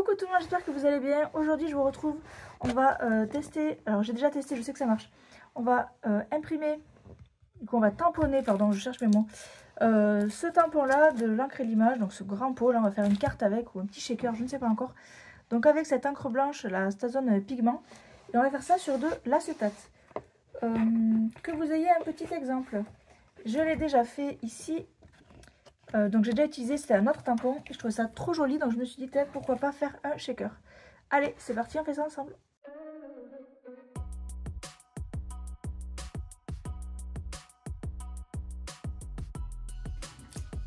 Coucou tout le monde, j'espère que vous allez bien. Aujourd'hui je vous retrouve, on va tester, alors j'ai déjà testé, je sais que ça marche. On va imprimer, donc on va tamponner, pardon je cherche mes mots, ce tampon là de l'encre et l'image, donc ce grand pot là on va faire une carte avec ou un petit shaker, je ne sais pas encore. Donc avec cette encre blanche, la StaZone Pigment, et on va faire ça sur de l'acétate. Que vous ayez un petit exemple, je l'ai déjà fait ici. Donc j'ai déjà utilisé, c'était un autre tampon et je trouvais ça trop joli, donc je me suis dit peut-être pourquoi pas faire un shaker. Allez, c'est parti, on fait ça ensemble.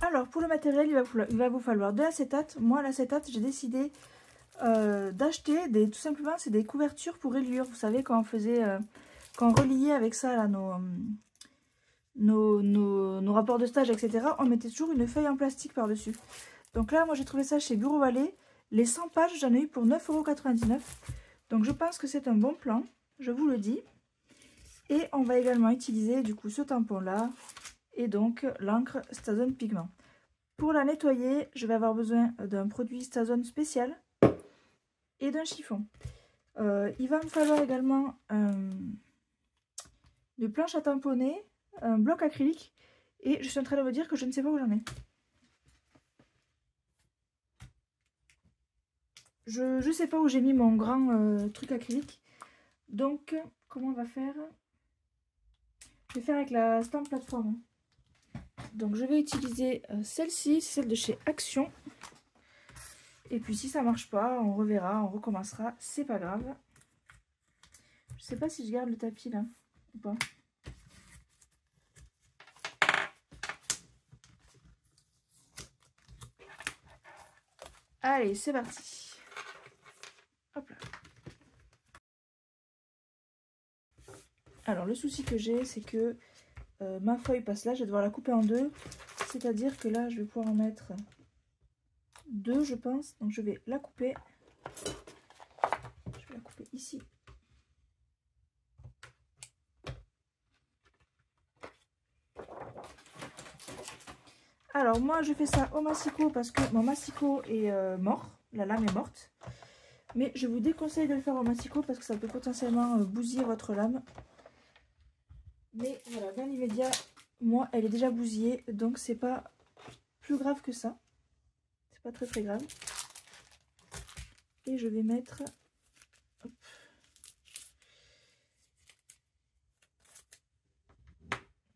Alors pour le matériel, il va vous falloir de l'acétate. Moi l'acétate, j'ai décidé d'acheter tout simplement c'est des couvertures pour rayures. Vous savez quand on faisait, quand on reliait avec ça là, nos rapports de stage, etc. On mettait toujours une feuille en plastique par-dessus. Donc là, moi j'ai trouvé ça chez Bureau Vallée. Les 100 pages, j'en ai eu pour 9,99 €. Donc je pense que c'est un bon plan, je vous le dis. Et on va également utiliser du coup ce tampon-là et donc l'encre StaZone Pigment. Pour la nettoyer, je vais avoir besoin d'un produit StaZone spécial et d'un chiffon. Il va me falloir également une planche à tamponner, un bloc acrylique, et je suis en train de me dire que je ne sais pas où j'en ai. Je ne sais pas où j'ai mis mon grand truc acrylique. Donc, comment on va faire? Je vais faire avec la Stamp Plateforme. Donc, je vais utiliser celle-ci, c'est celle de chez Action. Et puis, si ça marche pas, on reverra, on recommencera, c'est pas grave. Je sais pas si je garde le tapis là ou pas. Allez, c'est parti. Hop là. Alors, le souci que j'ai, c'est que ma feuille passe là, je vais devoir la couper en deux. C'est-à-dire que là, je vais pouvoir en mettre deux, je pense. Donc, je vais la couper. Je vais la couper ici. Alors, moi, je fais ça au massicot parce que mon massicot est mort. La lame est morte. Mais je vous déconseille de le faire au massicot parce que ça peut potentiellement bousiller votre lame. Mais voilà, dans l'immédiat, moi, elle est déjà bousillée. Donc, c'est pas plus grave que ça. C'est pas très très grave. Et je vais mettre... Hop.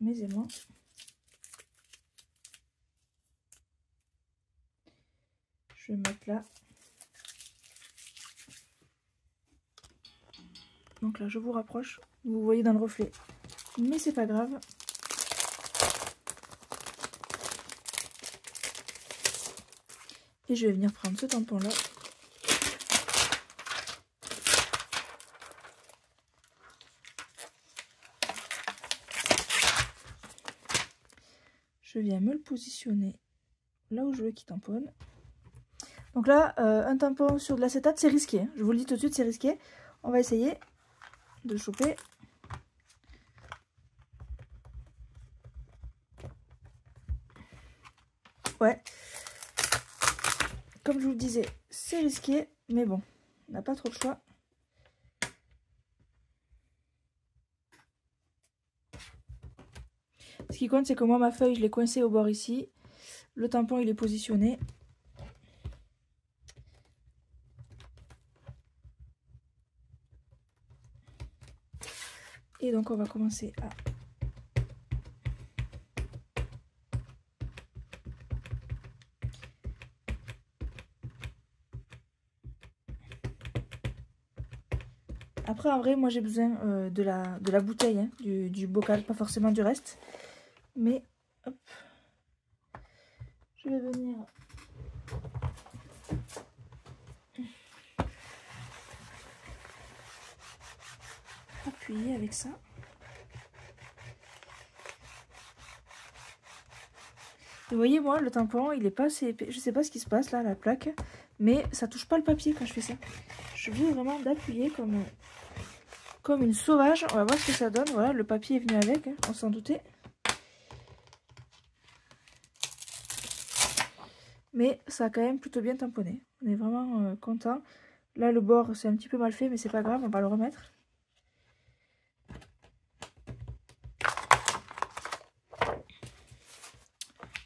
Mes aimants. Je vais mettre là. Donc là, je vous rapproche. Vous voyez dans le reflet. Mais c'est pas grave. Et je vais venir prendre ce tampon là. Je viens me le positionner là où je veux qu'il tamponne. Donc là, un tampon sur de l'acétate, c'est risqué. Hein. Je vous le dis tout de suite, c'est risqué. On va essayer de le choper. Ouais. Comme je vous le disais, c'est risqué. Mais bon, on n'a pas trop le choix. Ce qui compte, c'est que moi, ma feuille, je l'ai coincée au bord ici. Le tampon, il est positionné. Et donc, on va commencer à... Après, en vrai, moi, j'ai besoin de la bouteille, hein, du bocal, pas forcément du reste. Mais, hop, je vais venir... appuyer avec ça. Vous voyez, moi, le tampon, il est pas assez épais. Je sais pas ce qui se passe là, la plaque, mais ça touche pas le papier quand je fais ça. Je veux vraiment d'appuyer comme une sauvage. On va voir ce que ça donne. Voilà, le papier est venu avec, hein, on s'en doutait. Mais ça a quand même plutôt bien tamponné. On est vraiment content. Là, le bord, c'est un petit peu mal fait, mais c'est pas grave, on va le remettre.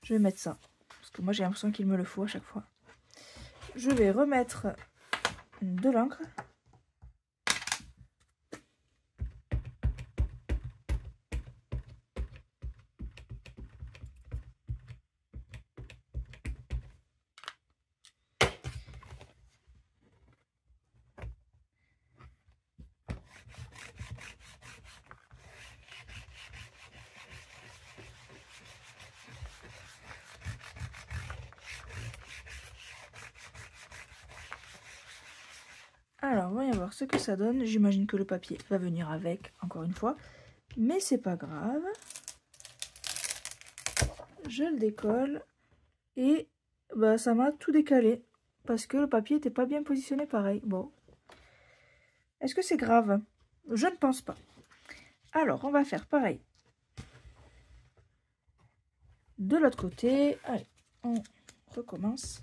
Je vais mettre ça, parce que moi j'ai l'impression qu'il me le faut à chaque fois. Je vais remettre de l'encre. Alors, voyons voir ce que ça donne. J'imagine que le papier va venir avec, encore une fois. Mais c'est pas grave. Je le décolle. Et bah, ça m'a tout décalé. Parce que le papier n'était pas bien positionné pareil. Bon. Est-ce que c'est grave? Je ne pense pas. Alors, on va faire pareil. De l'autre côté. Allez, on recommence.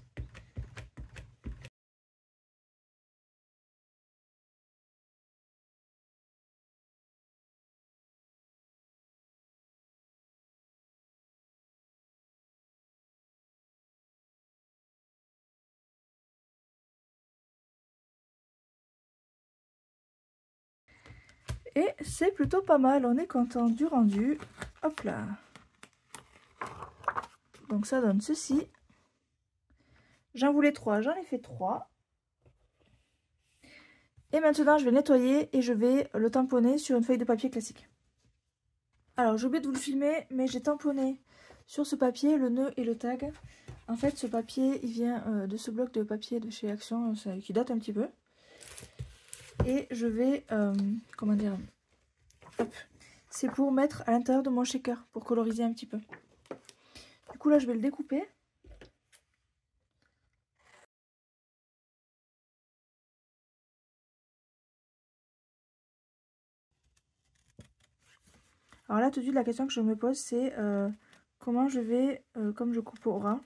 Et c'est plutôt pas mal, on est content du rendu. Hop là. Donc ça donne ceci. J'en voulais 3, j'en ai fait 3. Et maintenant je vais nettoyer et je vais le tamponner sur une feuille de papier classique. Alors j'ai oublié de vous le filmer, mais j'ai tamponné sur ce papier le nœud et le tag. En fait ce papier il vient de ce bloc de papier de chez Action qui date un petit peu. Et je vais, comment dire, c'est pour mettre à l'intérieur de mon shaker, pour coloriser un petit peu. Du coup là je vais le découper. Alors là tout de suite la question que je me pose c'est comment je vais, comme je coupe au ras,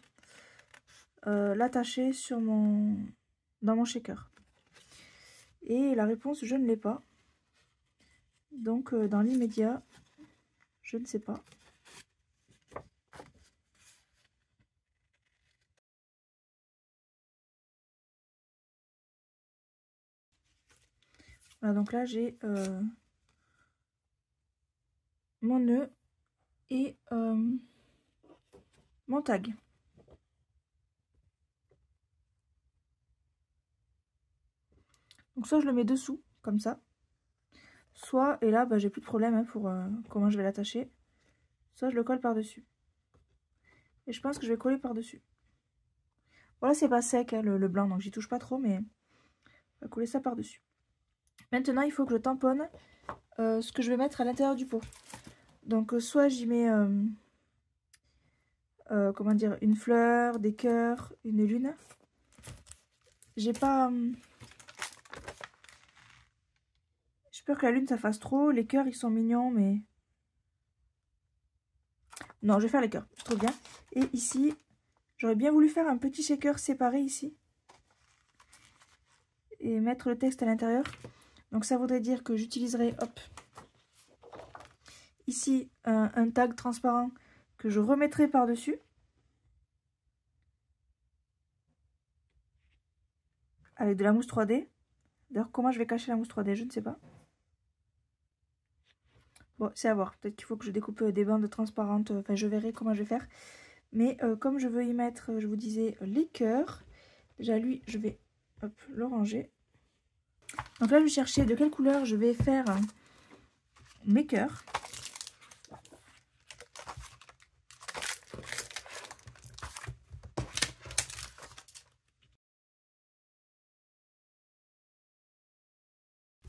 l'attacher sur dans mon shaker. Et la réponse je ne l'ai pas. Donc dans l'immédiat, je ne sais pas. Voilà, donc là j'ai mon nœud et mon tag. Donc soit je le mets dessous, comme ça. Soit, et là bah, j'ai plus de problème hein, pour comment je vais l'attacher. Soit je le colle par-dessus. Et je pense que je vais coller par-dessus. Voilà, c'est pas sec hein, le blanc, donc j'y touche pas trop, mais on va coller ça par-dessus. Maintenant, il faut que je tamponne ce que je vais mettre à l'intérieur du pot. Donc, soit j'y mets, comment dire, une fleur, des cœurs, une lune. J'ai pas... j'ai peur que la lune, ça fasse trop. Les cœurs, ils sont mignons, mais... Non, je vais faire les cœurs, je trouve bien. Et ici, j'aurais bien voulu faire un petit shaker séparé ici. Et mettre le texte à l'intérieur. Donc ça voudrait dire que j'utiliserai, hop, ici un tag transparent que je remettrai par-dessus. Avec de la mousse 3D. D'ailleurs, comment je vais cacher la mousse 3D, je ne sais pas. Bon, c'est à voir. Peut-être qu'il faut que je découpe des bandes transparentes. Enfin, je verrai comment je vais faire. Mais comme je veux y mettre, je vous disais, les cœurs. Déjà, lui, je vais le ranger. Donc là, je vais chercher de quelle couleur je vais faire mes cœurs.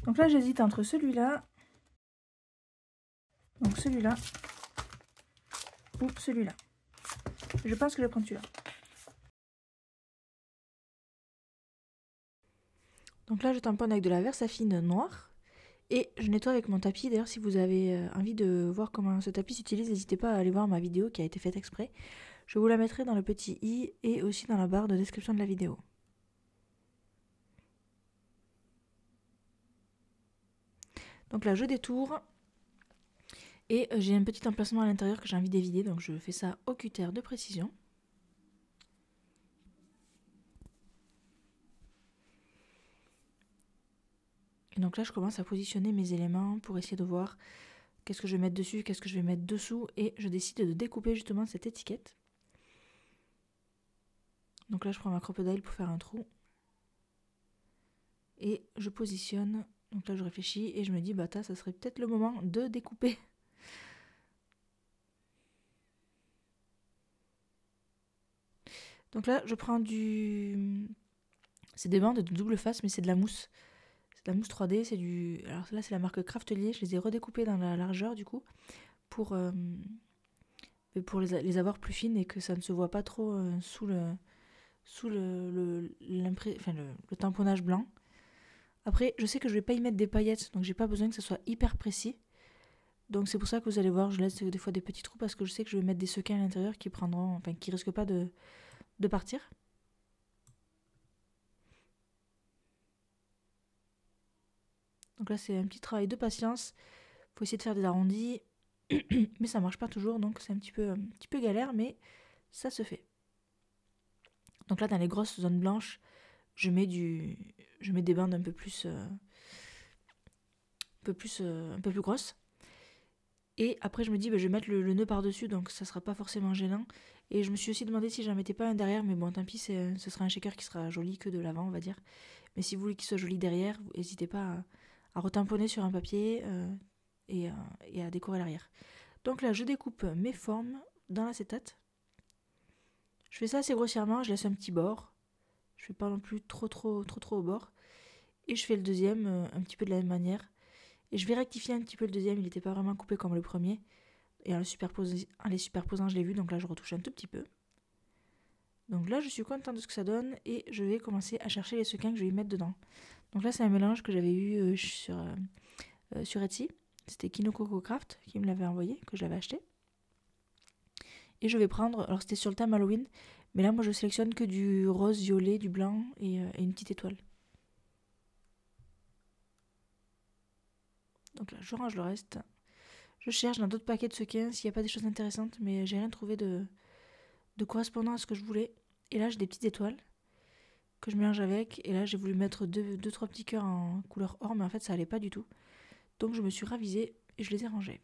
Donc là, j'hésite entre celui-là, donc celui-là, ou celui-là. Je pense que je vais prendre celui-là. Donc là, je tamponne avec de la Versafine noire. Et je nettoie avec mon tapis. D'ailleurs, si vous avez envie de voir comment ce tapis s'utilise, n'hésitez pas à aller voir ma vidéo qui a été faite exprès. Je vous la mettrai dans le petit i et aussi dans la barre de description de la vidéo. Donc là je détourne et j'ai un petit emplacement à l'intérieur que j'ai envie d'éviter, donc je fais ça au cutter de précision. Et donc là je commence à positionner mes éléments pour essayer de voir qu'est-ce que je vais mettre dessus, qu'est-ce que je vais mettre dessous, et je décide de découper justement cette étiquette. Donc là je prends ma crocodile pour faire un trou et je positionne. Donc là je réfléchis et je me dis bah ça serait peut-être le moment de découper. Donc là je prends c'est des bandes de double face mais c'est de la mousse. C'est de la mousse 3D, c'est du... Alors là c'est la marque Craftelier, je les ai redécoupées dans la largeur du coup pour les avoir plus fines et que ça ne se voit pas trop sous le tamponnage blanc. Après, je sais que je vais pas y mettre des paillettes, donc j'ai pas besoin que ça soit hyper précis. Donc c'est pour ça que vous allez voir, je laisse des fois des petits trous parce que je sais que je vais mettre des sequins à l'intérieur qui risquent pas de partir. Donc là c'est un petit travail de patience. Faut essayer de faire des arrondis, mais ça marche pas toujours, donc c'est un petit peu galère, mais ça se fait. Donc là dans les grosses zones blanches, je mets des bandes un peu plus grosses. Et après je me dis je vais mettre le nœud par dessus, donc ça sera pas forcément gênant. Et je me suis aussi demandé si j'en mettais pas un derrière, mais bon tant pis, ce sera un shaker qui sera joli que de l'avant on va dire. Mais si vous voulez qu'il soit joli derrière, n'hésitez pas à retamponner sur un papier et à décorer l'arrière. Donc là je découpe mes formes dans l'acétate. Je fais ça assez grossièrement, je laisse un petit bord. Je fais pas non plus trop au bord. Et je fais le deuxième un petit peu de la même manière. Et je vais rectifier un petit peu le deuxième, il n'était pas vraiment coupé comme le premier. Et en les superposant, je l'ai vu, donc là je retouche un tout petit peu. Donc là je suis contente de ce que ça donne et je vais commencer à chercher les sequins que je vais y mettre dedans. Donc là c'est un mélange que j'avais eu sur Etsy. C'était Kinokoko Craft qui me l'avait envoyé, que j'avais acheté. Et je vais prendre, alors c'était sur le thème Halloween, mais là moi je sélectionne que du rose, violet, du blanc et une petite étoile. Donc là je range le reste. Je cherche dans d'autres paquets de sequins s'il n'y a pas des choses intéressantes, mais j'ai rien trouvé de correspondant à ce que je voulais. Et là j'ai des petites étoiles que je mélange avec. Et là j'ai voulu mettre deux trois petits cœurs en couleur or, mais en fait ça allait pas du tout. Donc je me suis ravisée et je les ai rangés.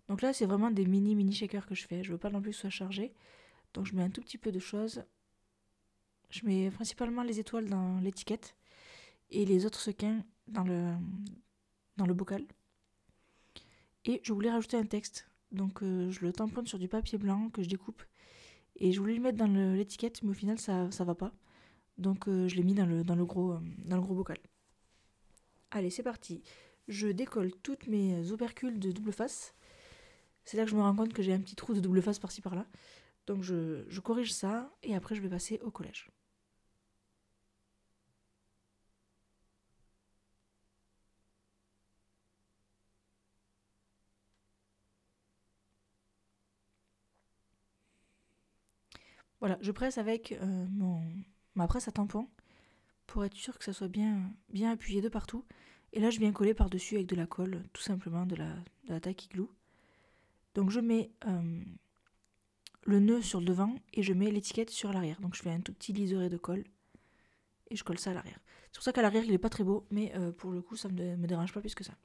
Donc là c'est vraiment des mini shakers que je fais. Je veux pas non plus que ce soit chargé. Donc je mets un tout petit peu de choses. Je mets principalement les étoiles dans l'étiquette et les autres sequins dans le bocal. Et je voulais rajouter un texte. Donc je le tamponne sur du papier blanc que je découpe. Et je voulais le mettre dans l'étiquette, mais au final ça va pas. Donc je l'ai mis dans le gros bocal. Allez, c'est parti. Je décolle toutes mes opercules de double face. C'est là que je me rends compte que j'ai un petit trou de double face par-ci par-là. Donc je corrige ça et après je vais passer au collage. Voilà, je presse avec ma presse à tampon pour être sûr que ça soit bien appuyé de partout. Et là, je viens coller par-dessus avec de la colle, tout simplement de la tacky glue. Donc je mets le nœud sur le devant et je mets l'étiquette sur l'arrière. Donc je fais un tout petit liseré de colle et je colle ça à l'arrière. C'est pour ça qu'à l'arrière, il n'est pas très beau, mais pour le coup, ça ne me dérange pas plus que ça.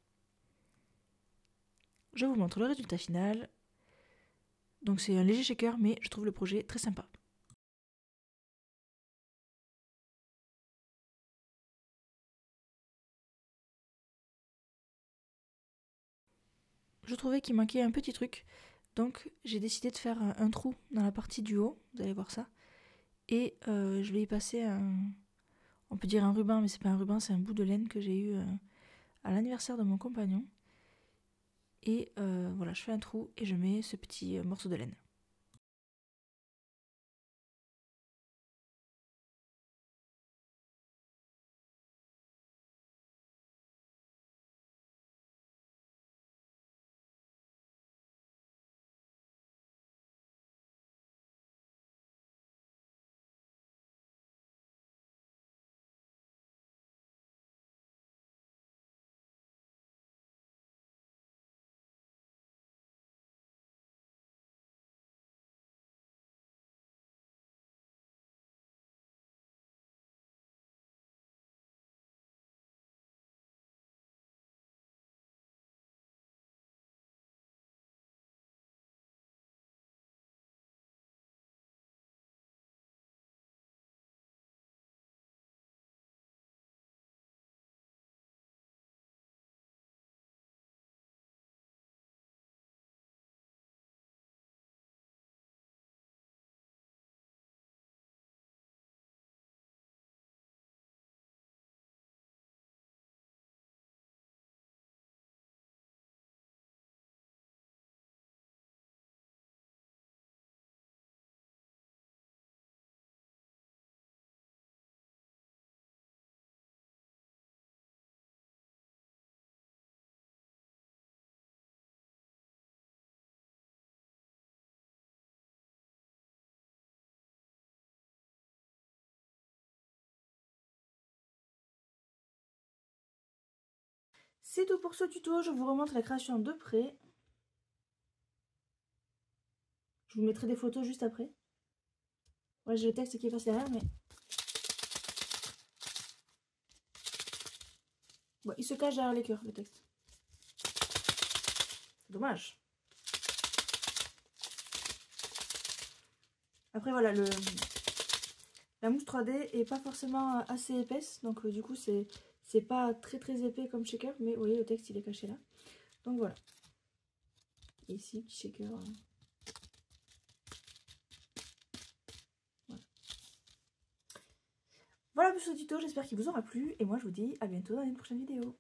Je vous montre le résultat final. Donc c'est un léger shaker, mais je trouve le projet très sympa. Je trouvais qu'il manquait un petit truc, donc j'ai décidé de faire un trou dans la partie du haut, vous allez voir ça, et je vais y passer on peut dire un ruban, mais c'est pas un ruban, c'est un bout de laine que j'ai eu à l'anniversaire de mon compagnon, et voilà, je fais un trou et je mets ce petit morceau de laine. C'est tout pour ce tuto, je vous remontre la création de près. Je vous mettrai des photos juste après. Ouais, j'ai le texte qui est passé derrière, mais... Bon, il se cache derrière les cœurs, le texte. Dommage. Après, voilà, la mousse 3D est pas forcément assez épaisse. Donc, du coup, c'est pas très épais comme shaker. Mais vous voyez, le texte, il est caché là. Donc, voilà. Et ici, petit shaker. Voilà pour ce tuto, j'espère qu'il vous aura plu et moi je vous dis à bientôt dans une prochaine vidéo.